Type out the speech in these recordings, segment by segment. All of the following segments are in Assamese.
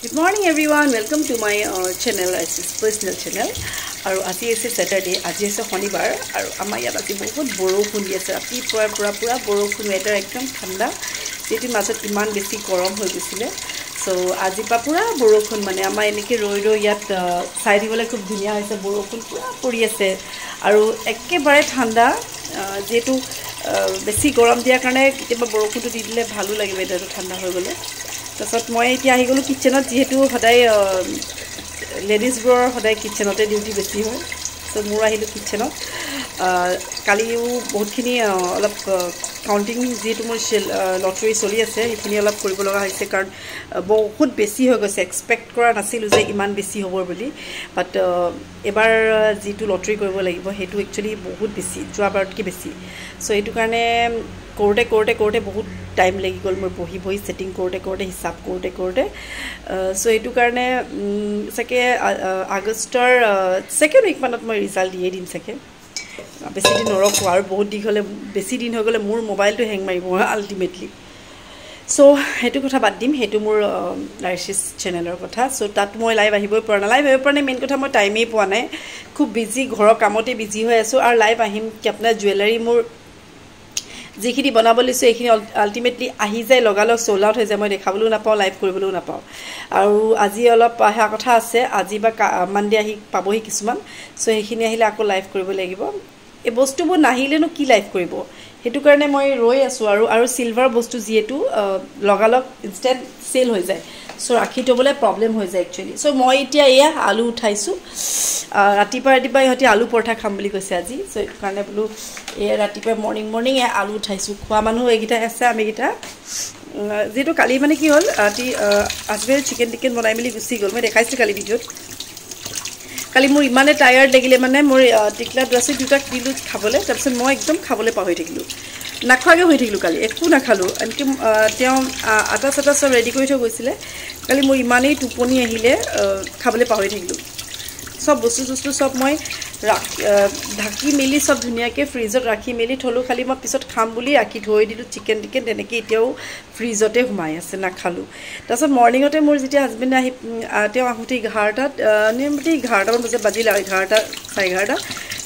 Good morning everyone, welcome to my channel, personal channel. আৰু আজি আছে স্যাটাৰডে, আজি আছে শনিবাৰ আৰু আমাৰ ইয়াত আজি বহুত বৰষুণ দি আছে। ৰাতিপুৱাৰ পৰা পুৰা বৰষুণ, ৱেডাৰ একদম ঠাণ্ডা, যেটি মাজত ইমান বেছি গৰম হৈ গৈছিলে। সো আজি পা পুৰা বৰষুণ, মানে আমাৰ এনেকৈ ৰৈ ইয়াত চাই দিবলৈ খুব ধুনীয়া হৈছে। বৰষুণ পুৰা পৰি আছে আৰু একেবাৰে ঠাণ্ডা, যেটো বেছি গৰম দিয়াৰ কাৰণে কেতিয়াবা বৰষুণটো দি দিলে ভালো লাগে, ৱেডাৰটো ঠাণ্ডা হৈ গ'লে। তাৰপিছত মই এতিয়া আহি গ'লোঁ কিটচেনত, যিহেতু সদায় লেডিজবোৰৰ সদায় কিটচেনতে ডিউটি বেছি হয়। সো মোৰ আহিলোঁ কিটচেনত। কালিও বহুতখিনি অলপ কাউণ্টিং, যিহেতু মোৰ লটাৰী চলি আছে, সেইখিনি অলপ কৰিব লগা হৈছে, কাৰণ বহুত বেছি হৈ গৈছে। এক্সপেক্ট কৰা নাছিলোঁ যে ইমান বেছি হ'ব বুলি, বাট এবাৰ যিটো লটাৰী কৰিব লাগিব সেইটো একচুৱেলি বহুত বেছি, যোৱাবাৰতকৈ বেছি। সো এইটো কাৰণে কৰোঁতে বহুত টাইম লাগি গ'ল। মই বহি ছেটিং কৰোঁতে হিচাপ কৰোঁতে সো এইটো কাৰণে চাগে আগষ্টৰ ছেকেণ্ড উইকমানত মই ৰিজাল্ট দিয়ে দিম চাগে, বেছি দিন নৰখোঁ। আৰু বহুত বেছি দিন হৈ গ'লে মোৰ মোবাইলটো হেং মাৰিব আল্টিমেটলি। সো সেইটো কথা বাদ দিম, সেইটো মোৰ লাইচিছ চেনেলৰ কথা। সো তাত মই লাইভ আহিবই পৰা নাই। মেইন কথা, মই টাইমেই পোৱা নাই, খুব বিজি, ঘৰৰ কামতে বিজি হৈ আছোঁ। আৰু লাইভ আহিম কি আপোনাৰ জুৱেলাৰী মোৰ যিখিনি বনাব লৈছোঁ এইখিনি আল্টিমেটলি আহি যায়, লগালগ চ'ল্ড আউট হৈ যায়। মই দেখাবলৈও নাপাওঁ, লাইভ কৰিবলৈও নাপাওঁ। আৰু আজি অলপ অহা কথা আছে, আজি বা মানডে আহি পাবহি কিছুমান। সো সেইখিনি আহিলে আকৌ লাইভ কৰিব লাগিব। এই বস্তুবোৰ নাহিলেনো কি লাইভ কৰিব, সেইটো কাৰণে মই ৰৈ আছোঁ। আৰু চিলভাৰ বস্তু যিহেতু লগালগ ইনষ্টেণ্ট চেল হৈ যায়, সো ৰাখি থ'বলৈ প্ৰব্লেম হৈ যায় একচুৱেলি। সো মই এতিয়া এয়া আলু উঠাইছোঁ। ৰাতিপুৱা ইহঁতে আলু পৰঠা খাম বুলি কৈছে আজি। সো সেইটো কাৰণে বোলো এয়া ৰাতিপুৱা মৰ্ণিং এয়া আলু উঠাইছোঁ। খোৱা মানুহ এইকেইটা আছে, আমিকেইটা। যিহেতু কালি মানে কি হ'ল, ৰাতি হাজবেণ্ড চিকেন বনাই মেলি গুচি গ'ল। মই দেখাইছিলোঁ কালি ভিডিঅ'ত। কালি মোৰ ইমানে টায়াৰ্ড লাগিলে, মানে মোৰ টিকলা ড্ৰাছি দুটাক দিলোঁ খাবলৈ, তাৰপিছত মই একদম খাবলৈ পাহৰি থাকিলোঁ, নাখোৱাকৈ হৈ থাকিলোঁ। কালি একো নাখালোঁ, আনকি তেওঁ আটা চাটা চব ৰেডি কৰি থৈ গৈছিলে। কালি মোৰ ইমানেই টোপনি আহিলে, খাবলৈ পাহৰি থাকিলোঁ। চব বস্তু চব মই ঢাকি মেলি চব ধুনীয়াকৈ ফ্ৰিজত ৰাখি মেলি থ'লোঁ। খালি মই পিছত খাম বুলি ৰাখি থৈ দিলোঁ। চিকেন তেনেকৈ এতিয়াও ফ্ৰিজতে সোমাই আছে, নাখালোঁ। তাৰপিছত মৰ্ণিঙতে মোৰ যেতিয়া হাজবেণ্ডে তেওঁ আহোঁতে 11টামান বজাত বাজিলে, 11:30।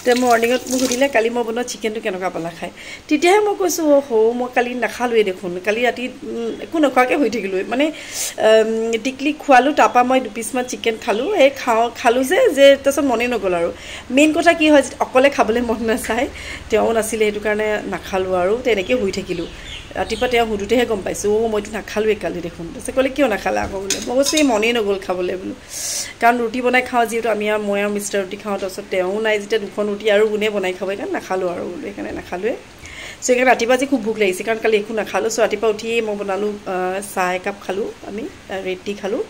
তেওঁ মৰ্ণিঙত মোক সুধিলে কালি মই বনোৱা চিকেনটো কেনেকুৱা পালা খাই। তেতিয়াহে মই কৈছোঁ, মই কালি নাখালোঁৱেই দেখোন। কালি ৰাতি একো নোখোৱাকৈ হৈ থাকিলোঁ। মানে টিকলি খোৱালোঁ, তাৰপৰা মই 2 পিচমান চিকেন খালোঁ। এই খালোঁ যে তাৰপিছত মনেই নগ'ল। আৰু মেইন কথা কি হয়, অকলে খাবলৈ মন নাযায়, তেওঁ নাছিলে, সেইটো কাৰণে নাখালোঁ আৰু তেনেকৈ শুই থাকিলোঁ। ৰাতিপুৱা তেওঁ সুধোতেহে গম পাইছোঁ, মইতো নাখালোঁৱেই কালি দেখোন। তাৰপিছত ক'লে কিয় নাখালা আকৌ বোলে। মই কৈছোঁ এই মনেই নগ'ল খাবলৈ বোলো, কাৰণ ৰুটি বনাই খাওঁ যিহেতু, মই আৰু মিষ্টাৰ ৰুটি খাওঁ। তাৰপিছত তেওঁ নাই যেতিয়া 2খন ৰুটি আৰু কোনে বনাই খাব, সেইকাৰণে নাখালোঁ আৰু বোলো, সেইকাৰণে নাখালোঁৱে। চ' সেইকাৰণে ৰাতিপুৱা আজি খুব ভোক লাগিছে, কাৰণ কালি একো নাখালোঁ। চ' ৰাতিপুৱা উঠিয়ে মই বনালোঁ, চাহ একাপ খালোঁ, আমি ৰেড টি খালোঁ।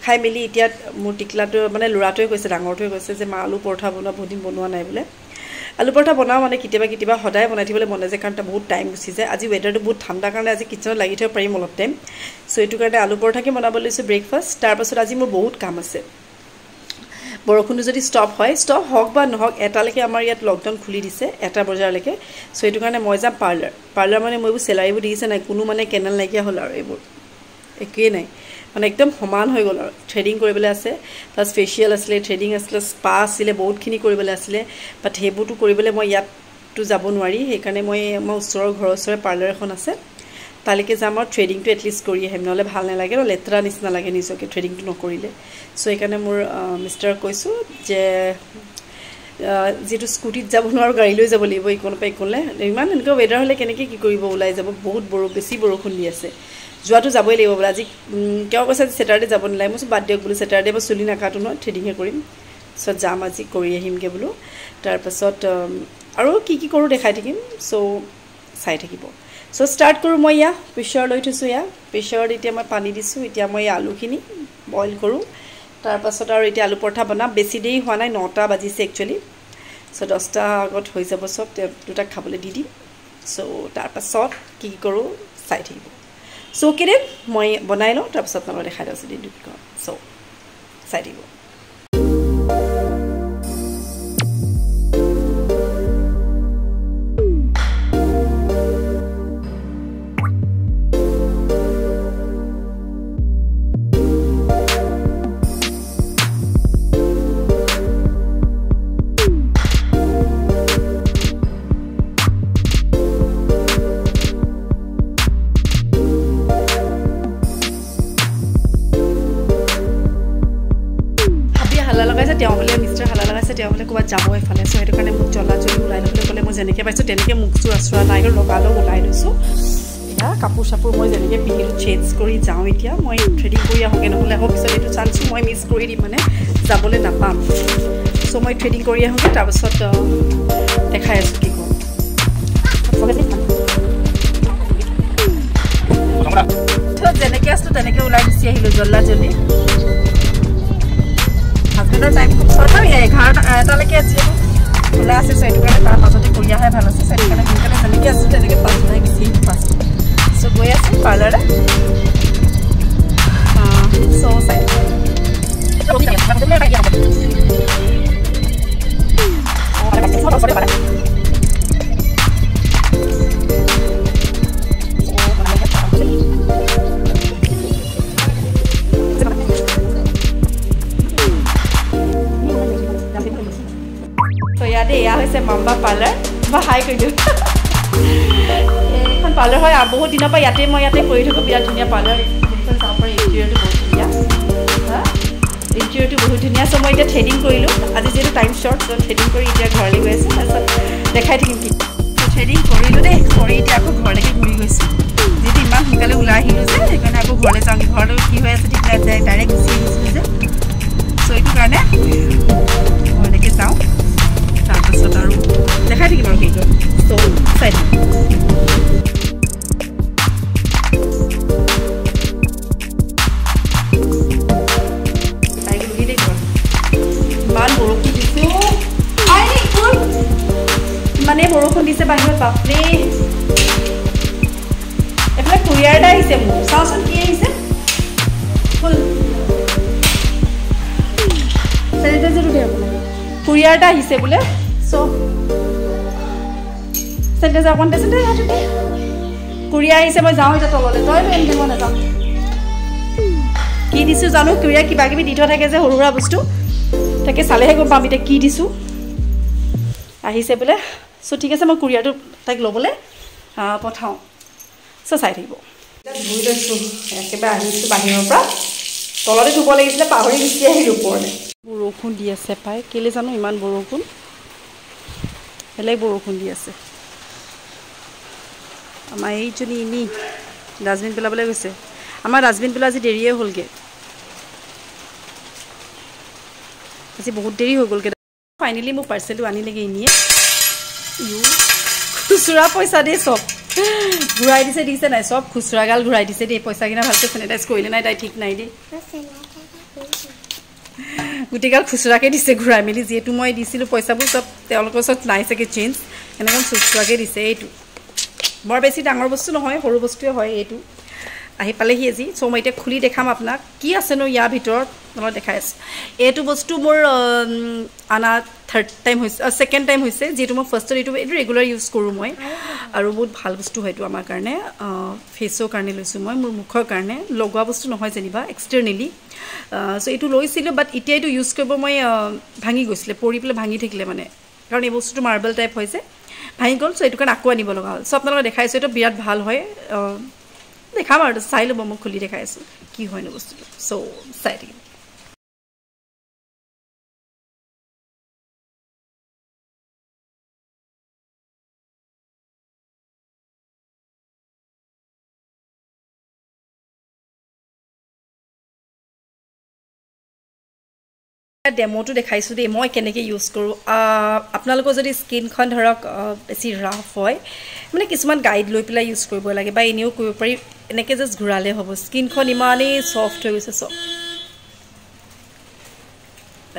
খাই মেলি এতিয়া মোৰ টিকলাটো, মানে ল'ৰাটোৱে কৈছে, ডাঙৰটোৱে কৈছে যে মা আলু পৰঠা বনোৱা, বহুত দিন বনোৱা নাই বোলে। আলু পৰঠা বনাওঁ, মানে কেতিয়াবা সদায় বনাই থাকিবলৈ মন নাযায়, কাৰণ এটা বহুত টাইম গুচি যায়। আজি ৱেডাৰটো বহুত ঠাণ্ডাৰ কাৰণে আজি কিটচেনত লাগি থ'ব পাৰিম অলপ টাইম। চ' এইটো কাৰণে আলু পৰঠাকে বনাব লৈছোঁ ব্ৰেকফাষ্ট। তাৰপাছত আজি মোৰ বহুত কাম আছে। বৰষুণটো যদি ষ্টপ হওক বা নহওক, 1টালৈকে আমাৰ ইয়াত লকডাউন খুলি দিছে, 1টা বজালৈকে। চ' এইটো কাৰণে মই যাম পাৰ্লাৰ মানে মই এইবোৰ চেলাৰীবোৰ দেখিছে নাই, কোনো মানে কেনেল নাইকিয়া হ'ল আৰু এইবোৰ একোৱেই নাই, মানে একদম সমান হৈ গ'ল। আৰু থ্ৰেডিং কৰিবলৈ আছে, প্লাছ ফেচিয়েল আছিলে, থ্ৰেডিং আছিলে, স্পা আছিলে, বহুতখিনি কৰিবলৈ আছিলে। বাট সেইবোৰতো কৰিবলৈ মই ইয়াততো যাব নোৱাৰি, সেইকাৰণে মই ঘৰৰ ওচৰৰে পাৰ্লাৰ এখন আছে, তালৈকে যাম আৰু থ্ৰেডিংটো এটলিষ্ট কৰি আহিম। নহ'লে ভাল নালাগে, লেতেৰা নিচিনা লাগে নিজকে থ্ৰেডিংটো নকৰিলে। চ' সেইকাৰণে মোৰ মিষ্টাৰক কৈছোঁ যে যিহেতু স্কুটিত যাব নোৱাৰোঁ, গাড়ী লৈ যাব লাগিব ইকোনৰ পৰা ইকোনলৈ। ইমান এনেকুৱা ৱেডাৰ হ'লে কেনেকৈ কি কৰিব, ওলাই যাব, বহুত বেছি বৰষুণ দি আছে। যোৱাটো যাবই লাগিব বোলে। আজি তেওঁ কৈছে আজি ছেটাৰডে যাব নালাগে। মই কৈছোঁ বাদ দিয়ক বোলো, ছেটাৰডে মই চুলি নাকাটো নহয়, থ্ৰেডিংহে কৰিম। পিছত যাম আজি, কৰি আহিমগৈ বোলো। তাৰপাছত আৰু কি কৰোঁ দেখাই থাকিম, চ' চাই থাকিব। চ' ষ্টাৰ্ট কৰোঁ। মই প্ৰেছাৰ লৈ থৈছোঁ, প্ৰেছাৰত এতিয়া মই পানী দিছোঁ। এতিয়া মই আলুখিনি বইল কৰোঁ। তাৰপাছত আৰু এতিয়া আলু পৰঠা বনাম। বেছি দেৰি হোৱা নাই, 9টা বাজিছে একচুৱেলি। চ' 10টা আগত হৈ যাব চব, দুটাক খাবলৈ দি দিম। চ' তাৰপাছত কি কৰোঁ চাই থাকিব। চ' কেইদিন মই বনাই লওঁ, তাৰপিছত মই দেখাই দিছোঁ দিনটো কি কৰোঁ। চ' চাই থাকিব। তেওঁ বোলে মিষ্টাৰ হালাল আছে তেওঁ বোলে ক'ৰবাত যাব এইফালে চ' সেইটো কাৰণে মোক জ্বলা জ্বলি ওলাই ল'বলৈ ক'লে মই যেনেকৈ পাইছোঁ তেনেকৈ মুখযোৰ আঁচোৰা নাই লগালেও ওলাই লৈছোঁ এতিয়া কাপোৰ চাপোৰ মই যেনেকৈ পিন্ধিলোঁ চেঞ্জ কৰি যাওঁ এতিয়া মই থ্ৰেডিং কৰি আহোঁগৈ নহ'লে আকৌ পিছত এইটো চান্সটো মই মিছ কৰি দিম মানে যাবলৈ নাপাম চ' মই থ্ৰেডিং কৰি আহোঁগৈ তাৰপাছত দেখাই আছোঁ কি কৰোঁ যেনেকৈ আছিলোঁ তেনেকৈ ওলাই গুচি আহিলোঁ জল্লা জল্দি হাজবেণ্ডৰ টাইম খুব চৰ্ট আৰু 11টালৈকে আছে ওলাই আছে চ' সেইটো কাৰণে তাৰ মাজতে কৰি অহাই ভাল আছে চ' সেইটো কাৰণে সোনকালে যেনেকৈ আছোঁ তেনেকৈ পাছ ওলাই গুচি আহিলোঁ ফাৰ্ষ্ট চ' গৈ আছোঁ পাৰ্লাৰলৈ চ' চাই এয়া হৈছে মাম্বা পাৰ্লাৰ মই হাই কৰিলোঁ এইখন পাৰ্লাৰ হয় বহুত দিনৰ পৰা মই ইয়াতে কৰি থাকোঁ বিৰাট ধুনীয়া পাৰ্লাৰ সেইখন চাব পাৰি ইণ্টেৰিয়ৰটো বহুত ধুনীয়া ইণ্টেৰিয়ৰটো বহুত ধুনীয়া চ' মই এতিয়া থ্ৰেডিং কৰিলোঁ আজি যিহেতু টাইম শ্বৰ্ট চ' থ্ৰেডিং কৰি এতিয়া ঘৰলৈ গৈ আছোঁ তাৰপিছত দেখাই থাকিম কি থ্ৰেডিং কৰিলোঁ দেই কৰি এতিয়া আকৌ ঘৰলৈকে ঘূৰি গৈছোঁ যিহেতু ইমান সোনকালে ওলাই আহিলোঁ যে সেইকাৰণে আকৌ ঘৰলৈ যাওঁগৈ ঘৰলৈ কি হৈ আছে ঠিক নাই ডাইৰেক্ট গুচি আহিছোঁ যে চ' এইটো কাৰণে ঘৰলৈকে যাওঁ তাৰপাছত আৰু দেখাই থাকিম আৰু কি কয় চ' চাই থাকিম ইমান বৰষুণ দিছোঁ ইমানে বৰষুণ দিছে বাহিৰত বাপৰে এইফালে কুৰিয়াৰ এটা আহিছে মোৰ চাওঁচোন কি আহিছে ফুল চেনিটাইজাৰটো দে আপোনাৰ কুৰিয়াৰ এটা আহিছে বোলে চ' চেনিটাইজাৰ অকণ দে চেনিটাইজাৰটো দে কুৰিয়াৰ আহিছে মই যাওঁ এতিয়া তললৈ তই লৈ আনিব নাযাওঁ কি দিছোঁ জানো কুৰিয়াৰ কিবা কিবি দি থোৱা থাকে যে সৰু সুৰা বস্তু তাকে চালেহে গম পাম এতিয়া কি দিছোঁ আহিছে বোলে চ' ঠিক আছে মই কুৰিয়াৰটো তাইক ল'বলৈ পঠাওঁ চ' চাই থাকিব ধুই লৈছোঁ একেবাৰে আহিছোঁ বাহিৰৰ পৰা তলতে ধুব লাগিছিলে পাহৰি গুচি আহিলোঁ ওপৰলৈ বৰষুণ দি আছে পাই কেলৈ জানো ইমান বৰষুণ বেলেগ বৰষুণ দি আছে আমাৰ এইজনী এনেই ডাষ্টবিন পেলাবলৈ গৈছে আমাৰ ডাষ্টবিন পেলোৱা আজি দেৰিয়ে হ'লগৈ আজি বহুত দেৰি হৈ গ'লগৈ ফাইনেলি মোৰ পাৰ্চেলটো আনিলেগৈ এনেই খুচুৰা পইচা দেই চব ঘূৰাই দিছে নাই চব খুচুৰাগাল ঘূৰাই দিছে দেই পইচাকেইটা ভালকৈ চেনিটাইজ কৰিলে নাই তাই ঠিক নাই দেই গোটেইগাল খুচুৰাকৈ দিছে ঘূৰাই মেলি যিহেতু মই দিছিলোঁ পইচাবোৰ চব তেওঁলোকৰ ওচৰত নাই চাগে চেঞ্জ এনেকৈ খুচুৰাকৈ দিছে এইটো বৰ বেছি ডাঙৰ বস্তু নহয় সৰু বস্তুৱে হয় এইটো আহি পালেহি আজি চ' মই এতিয়া খুলি দেখাম আপোনাক কি আছেনো ইয়াৰ ভিতৰত মই দেখাই আছোঁ এইটো বস্তু মোৰ আনা থাৰ্ড টাইম হৈছে ছেকেণ্ড টাইম হৈছে যিহেতু মই ফাৰ্ষ্টত এইটো ৰেগুলাৰ ইউজ কৰোঁ মই আৰু বহুত ভাল বস্তু হয়তো আমাৰ কাৰণে ফেচৰ কাৰণে লৈছোঁ মই মোৰ মুখৰ কাৰণে লগোৱা বস্তু নহয় যেনিবা এক্সটাৰ্নেলি চ' এইটো লৈছিলোঁ বাট এতিয়া এইটো ইউজ কৰিব মই ভাঙি গৈছিলে পৰি পেলাই ভাঙি থাকিলে মানে কাৰণ এই বস্তুটো মাৰ্বল টাইপ হৈছে ভাঙি গ'ল চ' এইটো কাৰণে আকৌ আনিব লগা হ'ল চ' আপোনালোকে দেখাইছোঁ এইটো বিৰাট ভাল হয় দেখাম আৰু চাই ল'ব মই খুলি দেখাই আছোঁ কি হয়নো বস্তুটো চ' চাই থাকিম ডেমোটো দেখাইছোঁ দেই মই কেনেকৈ ইউজ কৰোঁ আপোনালোকৰ যদি স্কিনখন ধৰক বেছি ৰাফ হয় মানে কিছুমান গাইড লৈ পেলাই ইউজ কৰিব লাগে বা এনেও কৰিব পাৰি এনেকৈ জাষ্ট ঘূৰালে হ'ব স্কিনখন ইমানেই ছফ্ট হৈ গৈছে চব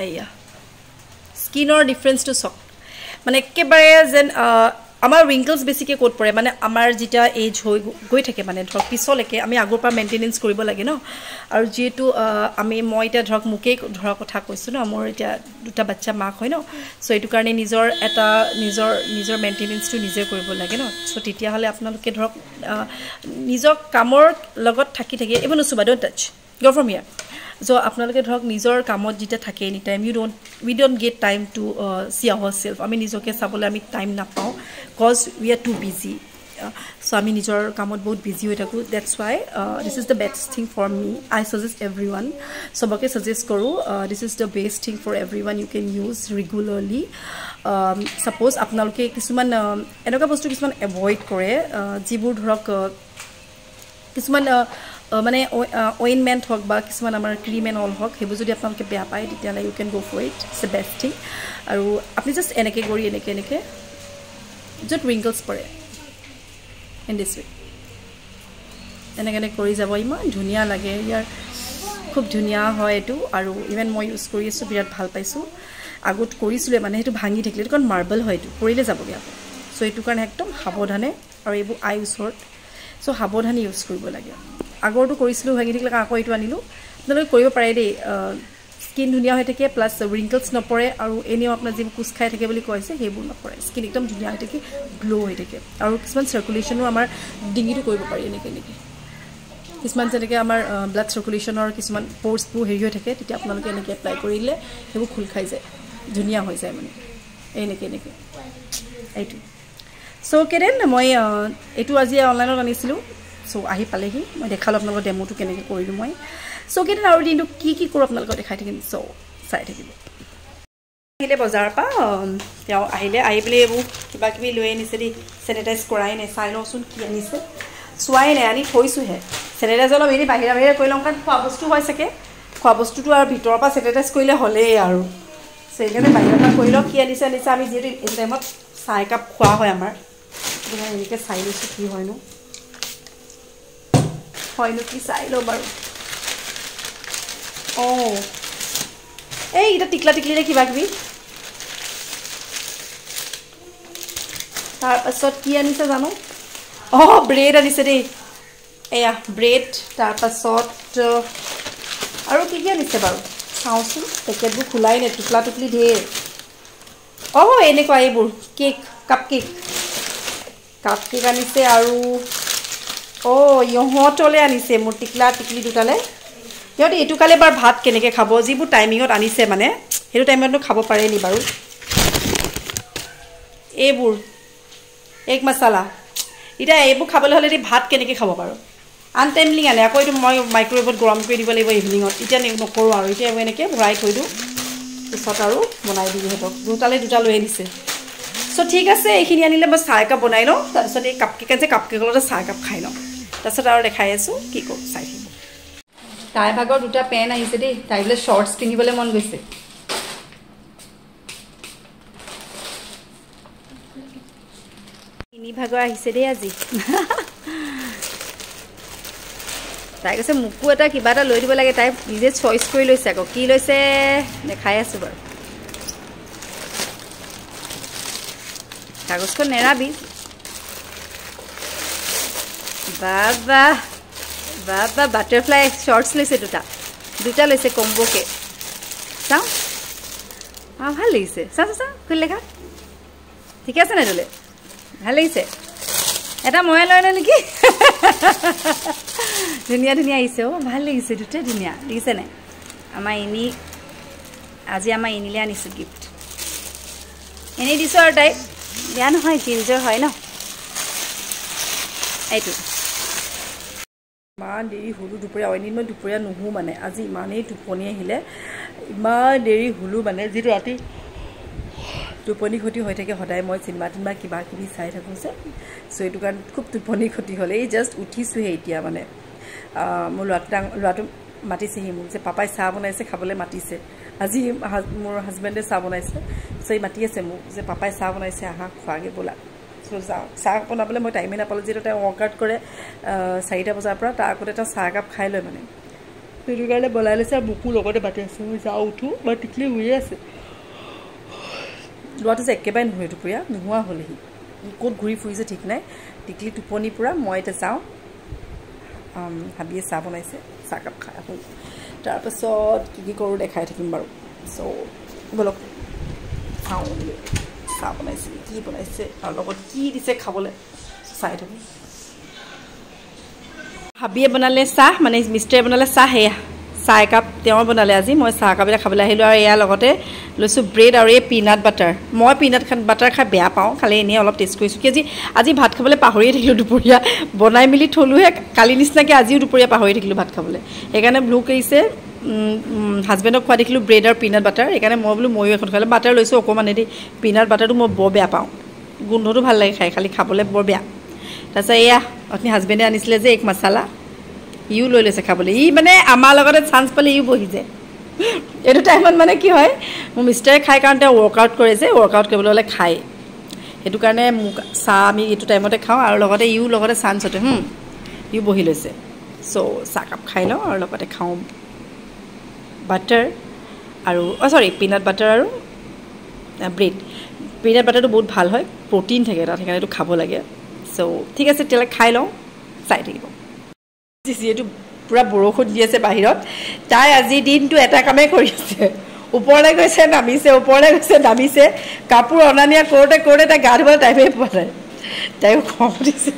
এয়া স্কিনৰ ডিফাৰেঞ্চটো চক মানে একেবাৰে যেন আমাৰ ৰিংকলছ বেছিকৈ ক'ত পৰে মানে আমাৰ যেতিয়া এজ হৈ গৈ থাকে মানে ধৰক পিছলৈকে আমি আগৰ পৰা মেইনটেনেঞ্চ কৰিব লাগে ন আৰু যিহেতু মই এতিয়া ধৰক মোকেই ধৰা কথা কৈছোঁ ন মোৰ এতিয়া দুটা বাচ্চা মাক হয় ন চ' এইটো কাৰণে নিজৰ মেইনটেনেঞ্চটো নিজে কৰিব লাগে ন চ' তেতিয়াহ'লে আপোনালোকে ধৰক নিজৰ কামৰ লগত থাকি এইবোৰ নুচুবা don't touch go' from here so' আপোনালোকে ধৰক নিজৰ কামত যেতিয়া থাকে any time we don't get time to see our self আমি নিজকে চাবলৈ আমি টাইম নাপাওঁ cause we are too busy so আমি নিজৰ কামত বহুত বিজি হৈ থাকোঁ that's why this is the best thing for me I suggest everyone চবকে ছাজেষ্ট কৰোঁ this is the best thing for every one U can use regularly suppose আপোনালোকে কিছুমান এনেকুৱা বস্তু কিছুমান এভইড কৰে যিবোৰ ধৰক কিছুমান মানে অইনমেণ্ট হওক বা কিছুমান আমাৰ ক্ৰীম এণ্ড অল হওক সেইবোৰ যদি আপোনালোকে বেয়া পায় তেতিয়াহ'লে you can go' for it it's the best thing আৰু আপুনি জাষ্ট এনেকৈ কৰি এনেকৈ য'ত ৰিংকলছ পৰে ইন দিছ ৱে এনেকৈ কৰি যাব ইমান ধুনীয়া লাগে ইয়াৰ খুব ধুনীয়া হয় এইটো আৰু ইভেন মই ইউজ কৰি আছোঁ বিৰাট ভাল পাইছোঁ আগত কৰিছিলোঁ মানে সেইটো ভাঙি থাকিলে এইটো কাৰণ মাৰ্বল হয় এইটো পৰিলে যাবগৈ আকৌ চ' এইটো কাৰণে একদম সাৱধানে আৰু এইবোৰ আই ওচৰত চ' সাৱধানে ইউজ কৰিব লাগে আগৰটো কৰিছিলোঁ ভাঙি থাকিলে আকৌ এইটো আনিলোঁ আপোনালোকে কৰিব পাৰে দেই স্কিন ধুনীয়া হৈ থাকে প্লাছ ৰিংকলছ নপৰে আৰু এনেও আপোনাৰ যিবোৰ কোচ খাই থাকে বুলি কৈছে সেইবোৰ নপৰে স্কিন একদম ধুনীয়া হৈ থাকে গ্ল' হৈ থাকে আৰু কিছুমান চাৰ্কুলেশ্যনো আমাৰ ডিঙিটো কৰিব পাৰি এনেকৈ কিছুমান যেনেকৈ আমাৰ ব্লাড চাৰ্কুলেশ্যনৰ কিছুমান প'ৰ্চবোৰ হেৰি হৈ থাকে তেতিয়া আপোনালোকে এনেকৈ এপ্লাই কৰিলে সেইবোৰ খোল খাই যায় ধুনীয়া হৈ যায় মানে এনেকৈ এইটো চ' কেনেন মই এইটো আজি অনলাইনত আনিছিলোঁ চ' আহি পালেহি মই দেখালোঁ আপোনালোকৰ ডেম'টো কেনেকৈ কৰিলোঁ মই চ' কেনেন আৰু দিনটো কি কৰোঁ আপোনালোকক দেখাই থাকিম চ' চাই থাকিব আহিলে বজাৰৰ পৰা তেওঁ আহিলে আহি পেলাই এইবোৰ কিবা কিবি লৈ আনিছে দেই চেনিটাইজ কৰাই নাই চাই লওঁচোন কি আনিছে চোৱাই নাই আনি থৈছোঁহে চেনিটাইজ অলপ এনেই বাহিৰা কৰি লওঁ কাৰণ খোৱা বস্তু হয় চাগে খোৱা বস্তুটো আৰু ভিতৰৰ পৰা চেনিটাইজ কৰিলে হ'লেই আৰু সেইকাৰণে বাহিৰৰ পৰা কৰি লওঁ কি আনিছে আমি যিহেতু এই টাইমত চাহ একাপ খোৱা হয় আমাৰ এনেকৈ চাই লৈছোঁ কি হয়নো কি চাই লওঁ বাৰু অঁ এই এতিয়া টিকলা টিকলিৰে কিবা কিবি তাৰপাছত কি আনিছে জানো অঁ ব্ৰেড আনিছে দেই এয়া ব্ৰেড তাৰপাছত আৰু কি আনিছে বাৰু চাওঁচোন পেকেটবোৰ খোলাই নাই টুকলা টুকলি ধেৰ অঁ এনেকুৱা এইবোৰ কেক কাপ কেক আনিছে আৰু অঁ ইহঁতলৈ আনিছে মোৰ টিকলা টিকলি দুটালৈ সিহঁতে এইটো কালে বাৰু ভাত কেনেকৈ খাব যিবোৰ টাইমিঙত আনিছে মানে সেইটো টাইমতো খাব পাৰে নি বাৰু এইবোৰ এগ মছালা এতিয়া এইবোৰ খাবলৈ হ'লে ভাত কেনেকৈ খাব বাৰু আনটাইমলি আনে আকৌ এইটো মই মাইক্ৰৱেভত গৰম কৰি দিব লাগিব ইভিনিঙত এতিয়া নকৰোঁ আৰু এতিয়া এনেকৈ ভৰাই থৈ দিওঁ পিছত আৰু বনাই দিওঁ সিহঁতক দুটা লৈ আনিছে চ' ঠিক আছে এইখিনি আনিলে মই চাহ একাপ বনাই লওঁ তাৰপিছত এই কাপ কেকৰ চাহ একাপ খাই লওঁ তাৰপিছত আৰু দেখাই আছোঁ কি কৰোঁ চাই থাকিব তাইৰ ভাগৰ দুটা পেন আহিছে দেই তাই বোলে শ্বৰ্টছ পিন্ধিবলৈ মন গৈছে তিনি ভাগৰ আহিছে দেই আজি তাই কৈছে মোকো কিবা এটা লৈ দিব লাগে তাই নিজে চইচ কৰি লৈছে আকৌ কি লৈছে দেখাই আছোঁ বাৰু কাগজখন নেৰাবি বাবা বাটাৰফ্লাই শ্বৰ্টছ লৈছে দুটা লৈছে কম্ব'কে চাওঁ অঁ ভাল লাগিছে চাওঁ খুলি লেখা ঠিকে আছে নাই তোলে ভাল লাগিছে এটা ময়ে লৈ লওঁ নেকি ধুনীয়া আহিছে অঁ ভাল লাগিছে দুটাই ধুনীয়া দেখিছে নাই আজি আমাৰ ইনিলে আনিছোঁ গিফ্ট এনেই দিছোঁ আৰু তাইক বেয়া নহয় জিনজৰ হয় ন এইটো ইমান দেৰি হ'লোঁ দুপৰীয়া অইন দিন মই দুপৰীয়া নুহোঁ মানে আজি ইমানেই টোপনি আহিলে ইমান দেৰি হ'লোঁ মানে যিটো ৰাতি টোপনি ক্ষতি হৈ থাকে সদায় মই চিনেমা কিবা কিবি চাই থাকোঁ যে চ' এইটো কাৰণে খুব টোপনি ক্ষতি হ'লে এই জাষ্ট উঠিছোঁহে এতিয়া মানে মোৰ ল'ৰাটো মাতিছেহি মোক যে পাপাই চাহ বনাইছে খাবলৈ মাতিছে আজি মোৰ হাজবেণ্ডে চাহ বনাইছে চ' এই মাতি আছে মোক যে পাপাই চাহ বনাইছে আহা খোৱাগৈ ব'লা চ' যাওঁ চাহ বনাবলৈ মই টাইমেই নাপালোঁ যিহেতু তাই ৱৰ্কআউট কৰে 4টা বজাৰ পৰা তাৰ আগতে এটা চাহ একাপ খাই লয় মানে সেইটো কাৰণে বনাই লৈছে আৰু মোকো লগতে মাতি আছে মই যাওঁ উঠোঁ মই টিকলি শুয়ে আছে ল'ৰাটো যে একেবাৰে নহয় দুপৰীয়া নোহোৱা হ'লেহি ক'ত ঘূৰি ফুৰিছে ঠিক নাই টিকলি টোপনি পূৰা মই এতিয়া যাওঁ হাবিয়ে চাহ বনাইছে চাহকাপ খাই আহোঁ তাৰপাছত কি কৰোঁ দেখাই থাকিম বাৰু চ' বলক চাওঁ চাহ বনাইছে কি বনাইছে আৰু লগত কি দিছে খাবলৈ চাই থাকোঁ হাবিয়ে বনালে চাহ মানে মিষ্টাৰে বনালে চাহ সেয়া চাহ একাপ তেওঁ বনালে আজি মই চাহ একাপ এটা খাবলৈ আহিলোঁ আৰু ইয়াৰ লগতে লৈছোঁ ব্ৰেড আৰু এই পিনাট বাটাৰ মই পিনাট বাটাৰ খাই বেয়া পাওঁ খালি এনেই অলপ টেষ্ট কৰিছোঁ কি আজি ভাত খাবলৈ পাহৰিয়ে থাকিলোঁ দুপৰীয়া বনাই মেলি থ'লোঁহে কালি নিচিনাকৈ আজিও দুপৰীয়া পাহৰি থাকিলোঁ ভাত খাবলৈ সেইকাৰণে ব্লু কৰিছে হাজবেণ্ডক খোৱা দেখিলোঁ ব্ৰেড আৰু পিনাট বাটাৰ সেইকাৰণে মই বোলো ময়ো এখন খালোঁ বাটাৰ লৈছোঁ অকণমান এদি পিনাট বাটাৰটো মই বৰ বেয়া পাওঁ গোন্ধটো ভাল লাগে খাই খালি খাবলৈ বৰ বেয়া তাৰপিছত এয়া আপুনি হাজবেণ্ডে আনিছিলে যে এক মছালা ইও লৈ লৈছে খাবলৈ ই মানে আমাৰ লগতে চান্স পালে ইও বহি যায় এইটো টাইমত মানে কি হয় মোৰ মিষ্টাৰে খাই কাৰণ তেওঁ ৱৰ্কআউট কৰে যে ৱৰ্কআউট কৰিবলৈ হ'লে খায় সেইটো কাৰণে মোক চাহ আমি এইটো টাইমতে খাওঁ আৰু লগতে ইও লগতে চান্সতে ইও বহি লৈছে চ' চাহকাপ খাই লওঁ আৰু লগতে খাওঁ বাটাৰ আৰু চৰি পিনাট বাটাৰ আৰু ব্ৰেড পিনাট বাটাৰটো বহুত ভাল হয় প্ৰ'টিন থাকে তাত সেইকাৰণে এইটো খাব লাগে চ' ঠিক আছে তেতিয়াহ'লে খাই লওঁ চাই থাকিব যিহেতু পূৰা বৰষুণ দি আছে বাহিৰত তাই আজি দিনটো এটা কামেই কৰি আছে ওপৰলৈ গৈছে নামিছে ওপৰলৈ গৈছে নামিছে কাপোৰ অনা নিয়া কৰোঁতে কৰোঁতে তাই গা ধুবলৈ টাইমেই পোৱা নাই তাইও খং উঠিছে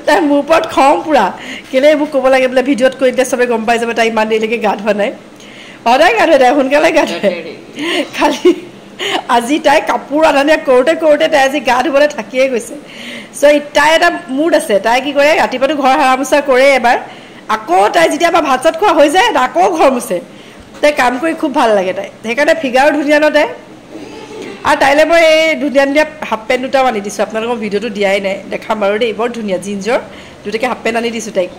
তাই মোৰ ওপৰত খং পূৰা কেলৈ মোক ক'ব লাগে বোলে ভিডিঅ'ত কৈ দিলে চবে গম পাই যাব তাই ইমান দেৰিলৈকে গা ধোৱা নাই সদায় গা ধুৱে তাই সোনকালে গা ধুৱে খালি আজি তাই কাপোৰ অনা নিয়া কৰোঁতে কৰোঁতে তাই আজি গা ধুবলৈ থাকিয়ে গৈছে চ' তাই এটা মুড আছে তাই কি কৰে ৰাতিপুৱাটো ঘৰ সাৰা মোচা কৰে এবাৰ আকৌ তাই যেতিয়া আমাৰ ভাত চাত খোৱা হৈ যায় আকৌ ঘৰ মোচে তাই কাম কৰি খুব ভাল লাগে তাই সেইকাৰণে ফিগাৰো ধুনীয়া ন তাই আৰু তাইলৈ মই এই ধুনীয়া ধুনীয়া হাফ পেণ্ট দুটাও আনি দিছোঁ আপোনালোকৰ ভিডিঅ'টো দিয়াই নাই দেখাম বাৰু দেই বৰ ধুনীয়া জিন্সৰ দুটাকে হাফ পেণ্ট আনি দিছোঁ তাইক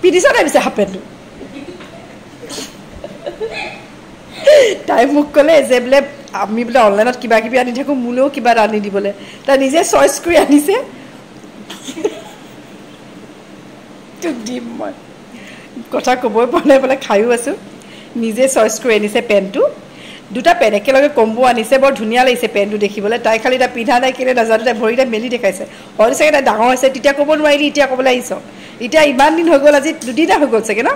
পিন্ধিছ নাই পিছে হাফ পেণ্টটো তাই মোক ক'লে যে বোলে আমি বোলে অনলাইনত কিবা কিবি আনি থাকোঁ মোলৈও কিবা এটা আনি দিবলৈ তাই নিজে চইচ কৰি আনিছে তোক দিম মই কথা ক'বই পৰা নাই বোলে খায়ো আছোঁ নিজে চইচ কৰি আনিছে পেণ্টটো দুটা পেণ্ট একেলগে কম্বো আনিছে বৰ ধুনীয়া লাগিছে পেণ্টটো দেখিবলৈ তাই খালি তাই পিন্ধা নাই কেলৈ নাজানো তাই ভৰিতে মেলি দেখাইছে হয়তো চাগে তাই ডাঙৰ হৈছে তেতিয়া ক'ব নোৱাৰিলি এতিয়া ক'বলৈ আহিছ এতিয়া ইমান দিন হৈ গ'ল আজি দুদিনা হৈ গ'ল চাগে ন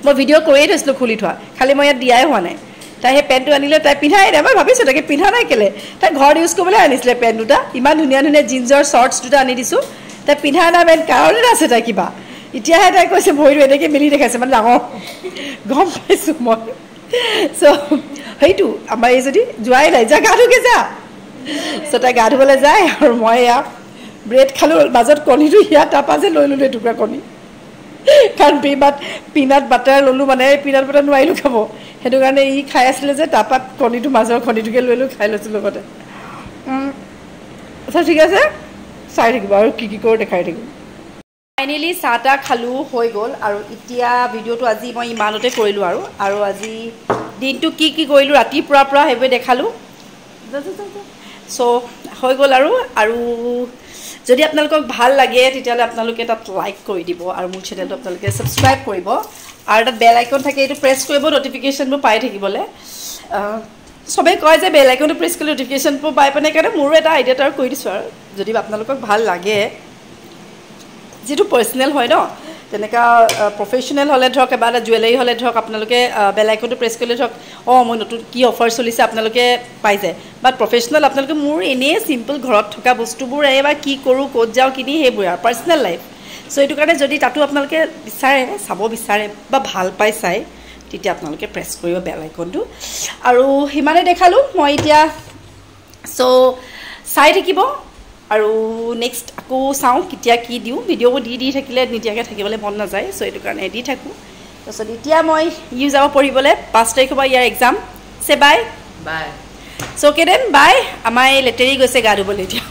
মই ভিডিঅ' কৰিয়ে থৈছিলোঁ খুলি থোৱা খালি মই ইয়াত দিয়াই হোৱা নাই তাই সেই পেণ্টটো আনিলে তাই পিন্ধাই নাই মই ভাবিছোঁ তাকে পিন্ধা নাই কেলৈ তাই ঘৰত ইউজ কৰিবলৈ আনিছিলে পেণ্ট দুটা ইমান ধুনীয়া ধুনীয়া জিন্সৰ শ্বৰ্টছ দুটা আনি দিছোঁ তাই পিন্ধা নাই পেণ্ট কাৰণে আছে তাই কিবা এতিয়াহে তাই কৈছে ভৰিটো এনেকৈ মেলি দেখাইছে মানে ডাঙৰ গম পাইছোঁ মই চ' সেইটো আমাৰ এই যদি যোৱাই নাই যা গা ধুকে যা চ' তাই গা ধুবলৈ যায় আৰু মই এয়া ব্ৰেড খালোঁ মাজত কণীটো ইয়াত তাৰপৰা যে লৈ ল'লোঁ এটুকুৰা কণী কাৰণ পিনাট বাটাৰ ল'লোঁ মানে পিনাট বাটাৰ নোৱাৰিলোঁ খাব সেইটো কাৰণে ই খাই আছিলে যে তাৰপৰা কণীটো মাজৰ কণীটোকে লৈ লৈ খাই লৈছোঁ লগতে আচ্ছা ঠিক আছে চাই থাকিব আৰু কি কি কৰোঁ দেখাই থাকিব ফাইনেলি চাহ তাহ খালোঁ হৈ গ'ল আৰু এতিয়া ভিডিঅ'টো আজি মই ইমানতে কৰিলোঁ আৰু আজি দিনটো কি কি কৰিলোঁ ৰাতিপুৱাৰ পৰা সেইবোৰ দেখালোঁ চ' হৈ গ'ল আৰু যদি আপোনালোকক ভাল লাগে তেতিয়াহ'লে আপোনালোকে তাত লাইক কৰি দিব আৰু মোৰ চেনেলটো আপোনালোকে ছাবস্ক্ৰাইব কৰিব আৰু তাত বেল আইকন থাকে এইটো প্ৰেছ কৰিব নটিফিকেশ্যনবোৰ পাই থাকিবলৈ চবেই কয় যে বেল আইকনটো প্ৰেছ কৰি নটিফিকেশ্যনবোৰ পাই পেলাই কাৰণে মোৰো এটা আইডিয়া এটা কৰি দিছোঁ আৰু যদি আপোনালোকক ভাল লাগে যিটো পাৰ্চনেল হয় ন তেনেকুৱা প্ৰফেশ্যনেল হ'লে ধৰক কিবা এটা জুৱেলাৰী হ'লে ধৰক আপোনালোকে বেল আইকনটো প্ৰেছ কৰিলে ধৰক মই নতুন কি অফাৰ চলিছে আপোনালোকে পাই যায় বাট প্ৰফেশ্যনেল আপোনালোকে মোৰ এনেই চিম্পল ঘৰত থকা বস্তুবোৰ এবাৰ কি কৰোঁ ক'ত যাওঁ কিনি সেইবোৰ আৰু পাৰ্চনেল লাইফ চ' এইটো কাৰণে যদি তাতো আপোনালোকে বিচাৰে চাব বিচাৰে বা ভাল পাই চাই তেতিয়া আপোনালোকে প্ৰেছ কৰিব বেল আইকনটো আৰু সিমানে দেখালোঁ মই এতিয়া চ' চাই থাকিব আৰু নেক্সট আকৌ চাওঁ কেতিয়া কি দিওঁ ভিডিঅ'বোৰ দি থাকিলে নিদিয়াকৈ থাকিবলৈ মন নাযায় চ' এইটো কাৰণে দি থাকোঁ তাৰপিছত এতিয়া মই যাব পঢ়িবলৈ 5 তাৰিখৰ পৰা ইয়াৰ এক্সাম বাই চ' অ'কে দেন বাই আমাৰ এই লেটেৰি গৈছে গা ধুবলৈ এতিয়া